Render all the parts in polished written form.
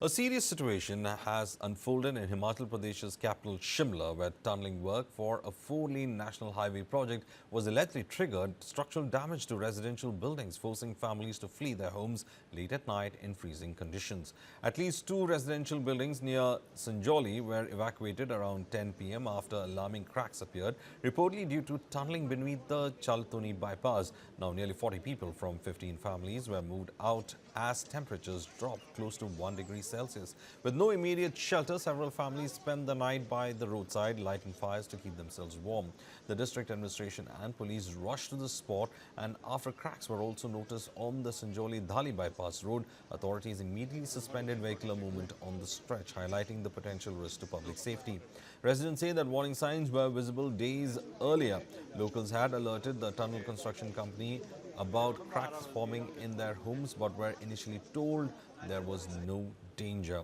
A serious situation has unfolded in Himachal Pradesh's capital Shimla, where tunneling work for a four-lane national highway project was allegedly triggered structural damage to residential buildings, forcing families to flee their homes late at night in freezing conditions. At least two residential buildings near Sanjauli were evacuated around 10 p.m. after alarming cracks appeared, reportedly due to tunneling beneath the Chaltoni bypass. Now, nearly 40 people from 15 families were moved out as temperatures dropped close to 1 degree Celsius. With no immediate shelter, several families spent the night by the roadside, lighting fires to keep themselves warm. The district administration and police rushed to the spot, and after cracks were also noticed on the Sanjauli-Dhali bypass road, authorities immediately suspended vehicular movement on the stretch, highlighting the potential risk to public safety. Residents say that warning signs were visible days earlier. Locals had alerted the tunnel construction company about cracks forming in their homes, but were initially told there was no danger.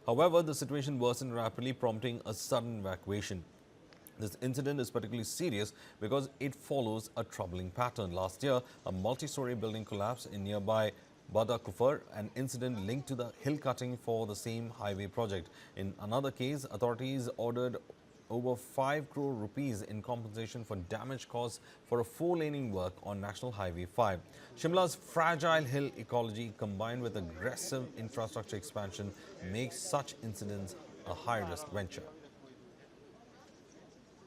However, the situation worsened rapidly, prompting a sudden evacuation. This incident is particularly serious because it follows a troubling pattern. Last year, a multi-story building collapsed in nearby Badakufar, an incident linked to the hill cutting for the same highway project. In another case, authorities ordered over 5 crore rupees in compensation for damage caused for a four-laning work on National Highway 5. Shimla's fragile hill ecology combined with aggressive infrastructure expansion makes such incidents a high-risk venture.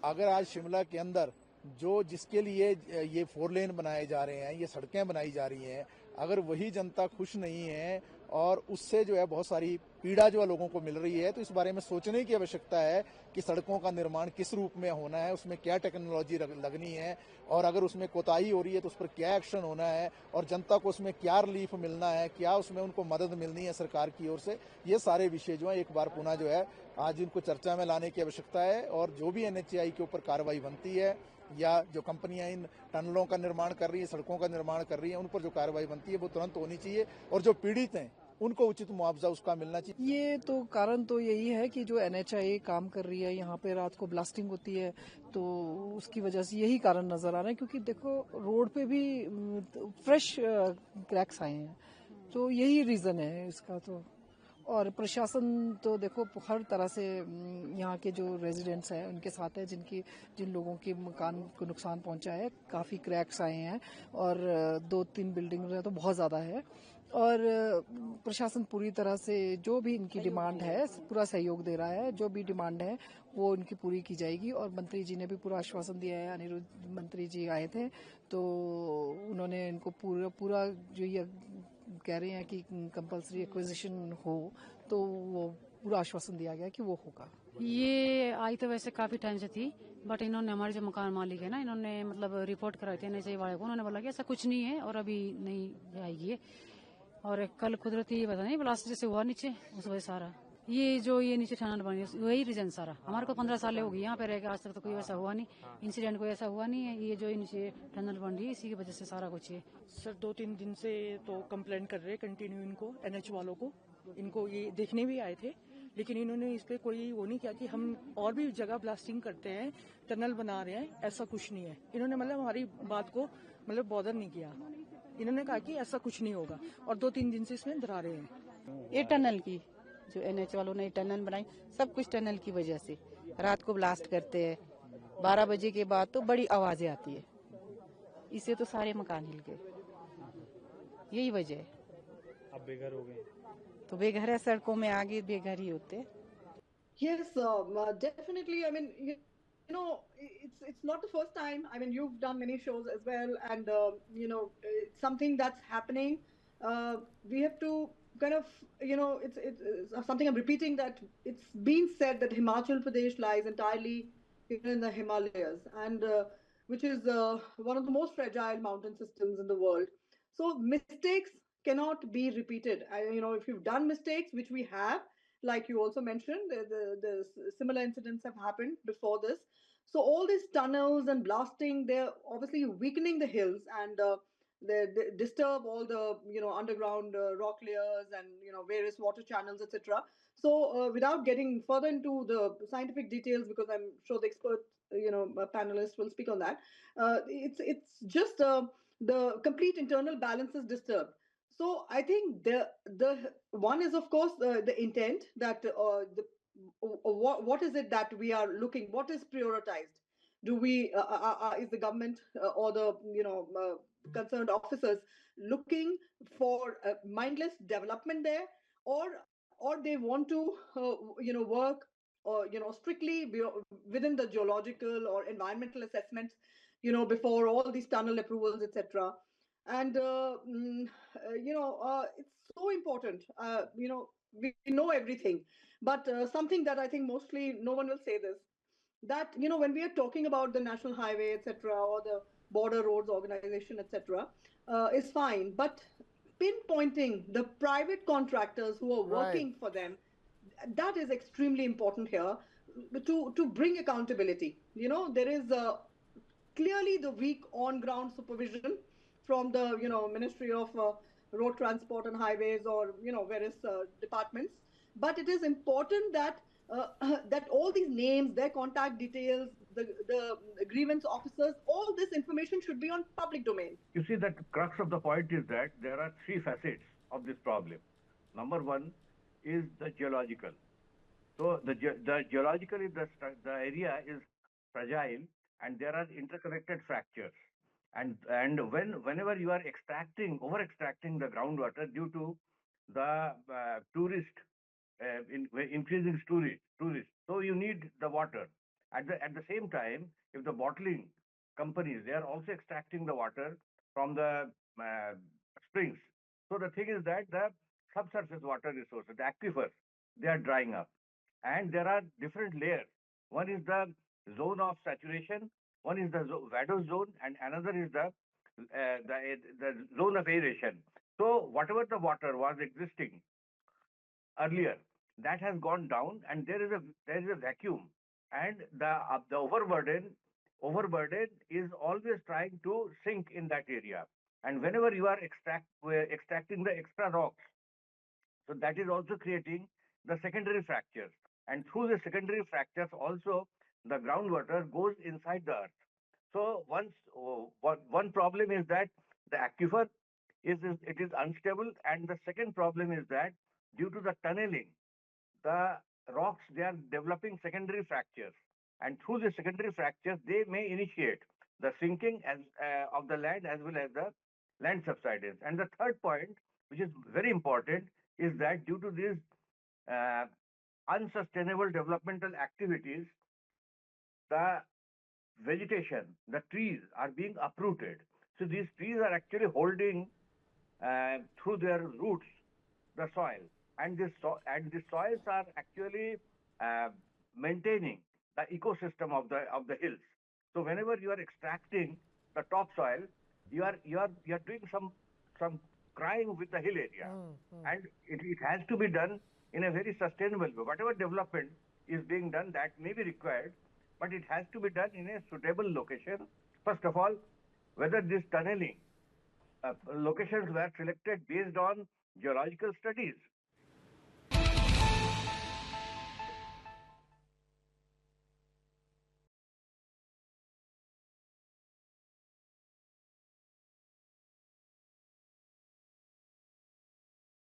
अगर आज शिमला के अंदर जो जिसके लिए ये four lane बनाए जा रहे हैं, ये सड़कें बनाई जा रही हैं, अगर वही जनता खुश नहीं है और उससे जो है बहुत सारी पीड़ा जो है लोगों को मिल रही है, तो इस बारे में सोचने की आवश्यकता है कि सड़कों का निर्माण किस रूप में होना है, उसमें क्या टेक्नोलॉजी लगनी है और अगर उसमें कोताही हो रही है तो उस पर क्या एक्शन होना है और जनता को उसमें क्या रिलीफ मिलना है, क्या उसमें उनको मदद मिलनी है सरकार की ओर से। ये सारे विषय जो है एक बार पुनः जो है आज इनको चर्चा में लाने की आवश्यकता है और जो भी एनएचएआई के ऊपर कार्रवाई बनती है या जो कंपनियां इन टनलों का निर्माण कर रही है, सड़कों का निर्माण कर रही है, उन पर जो कार्रवाई बनती है वो तुरंत होनी चाहिए और जो पीड़ित हैं उनको उचित मुआवजा उसका मिलना चाहिए। ये तो कारण तो यही है कि जो एनएचआई काम कर रही है, यहाँ पे रात को ब्लास्टिंग होती है, तो उसकी वजह से यही कारण नजर आ रहा है। क्योंकि देखो रोड पे भी फ्रेश क्रैक्स आए हैं, तो यही रीजन है इसका। तो और प्रशासन तो देखो हर तरह से यहाँ के जो रेजिडेंट्स हैं उनके साथ है, जिन लोगों के मकान को नुकसान पहुंचा है, काफी क्रैक्स आए हैं और 2-3 बिल्डिंग तो बहुत ज्यादा है। और प्रशासन पूरी तरह से जो भी इनकी डिमांड है पूरा सहयोग दे रहा है, जो भी डिमांड है वो इनकी पूरी की जाएगी। और मंत्री जी ने भी पूरा आश्वासन दिया है, अनिरुद्ध मंत्री जी आए थे तो उन्होंने इनको पूरा जो ये कह रहे हैं कि कंपल्सरी एक्विजिशन हो, तो वो पूरा आश्वासन दिया गया कि वो होगा। ये आई तो वैसे काफी टाइम से थी, बट इन्होंने हमारे जो मकान मालिक है ना, इन्होंने मतलब रिपोर्ट कराई थी एनएचआई वाले को। उन्होंने बोला कि ऐसा कुछ नहीं है और अभी नहीं आएगी। और कल कुदरती पता नहीं ब्लास्ट जैसे हुआ नीचे, उस वजह सारा ये नीचे टनल बनी, वही रीजन सारा। हमारे को 15 साल हो गई यहाँ पे रह के, आज तक तो कोई ऐसा हुआ नहीं, इंसिडेंट कोई ऐसा हुआ नहीं है। ये जो नीचे टनल बन रही है इसी की वजह से सारा कुछ है। सर 2-3 दिन से तो कंप्लेंट कर रहे हैं कंटिन्यू इनको, एनएच वालों को। इनको ये देखने भी आए थे, लेकिन इन्होंने इस पे कोई वो नहीं किया कि हम और भी जगह ब्लास्टिंग करते हैं, टनल बना रहे हैं, ऐसा कुछ नहीं है। इन्होंने मतलब हमारी बात को मतलब बॉदर नहीं किया। इन्होंने कहा कि ऐसा कुछ नहीं होगा और 2-3 दिन से इसमें दरारें हैं। ये टनल की जो एनएच वालों ने टनल बनाई, सब कुछ टनल की वजह से। रात को ब्लास्ट करते हैं, 12 बजे के बाद तो बड़ी आवाजें आती है, इससे तो सारे मकान हिल गए, यही वजह है। अब बेघर हो गए तो बेघर है, सड़कों में आगे बेघर ही होते। Yes, definitely. I mean, you know, it's not the first time. I mean, you've done many shows as well, and you know, it's something that's happening. We have to kind of, you know, it's something I'm repeating, that it's been said that Himachal Pradesh lies entirely in the Himalayas, and which is one of the most fragile mountain systems in the world. So mistakes cannot be repeated. You know, if you've done mistakes, which we have, like you also mentioned, the similar incidents have happened before this. So all these tunnels and blasting, they're obviously weakening the hills, and they disturb all the, you know, underground rock layers and, you know, various water channels, etc. So without getting further into the scientific details, because I'm sure the expert, you know, panelists will speak on that, it's just the complete internal balance is disturbed. So I think the one is of course the intent that what is it that we are looking, what is prioritized? Do we is the government or the concerned officers looking for mindless development there, or they want to work or strictly within the geological or environmental assessments, before all these tunnel approvals, etc. And it's so important. We know everything, but something that I think mostly no one will say this, that when we are talking about the national highway, etc., or the border roads organization, etc., is fine, but pinpointing the private contractors who are Right. working for them, that is extremely important here, to bring accountability. There is clearly the weak on ground supervision from the Ministry of Road Transport and Highways, or various departments. But it is important that that all these names, their contact details, the grievance officers, all this information should be on public domain. You see, that crux of the point is that there are three facets of this problem. Number one is the geological. So the geologically the area is fragile, and there are interconnected fractures. And whenever you are over extracting the groundwater due to the increasing tourists, so you need the water. At the same time, if the bottling companies, they are also extracting the water from the springs. So the thing is that the subsurface water resources, the aquifers, they are drying up, and there are different layers. One is the zone of saturation, one is the vadose zone, and another is the zone of aeration. So whatever the water was existing earlier, that has gone down, and there is a vacuum, and the overburden is always trying to sink in that area. And whenever you are extracting the extra rocks, so that is also creating the secondary fractures. And through the secondary fractures also, the groundwater goes inside the earth. So one problem is that the aquifer it is unstable, and the second problem is that due to the tunneling, the rocks, they are developing secondary fractures, and through the secondary fractures they may initiate the sinking of the land as well as the land subsidence. And the third point, which is very important, is that due to these unsustainable developmental activities, the vegetation, the trees are being uprooted. So these trees are actually holding through their roots the soil, and the soils are actually maintaining the ecosystem of the hills. So whenever you are extracting the topsoil, you are doing some crying with the hill area, and it has to be done in a very sustainable way. Whatever development is being done, that may be required, but it has to be done in a suitable location. First of all, whether this tunneling locations were selected based on geological studies,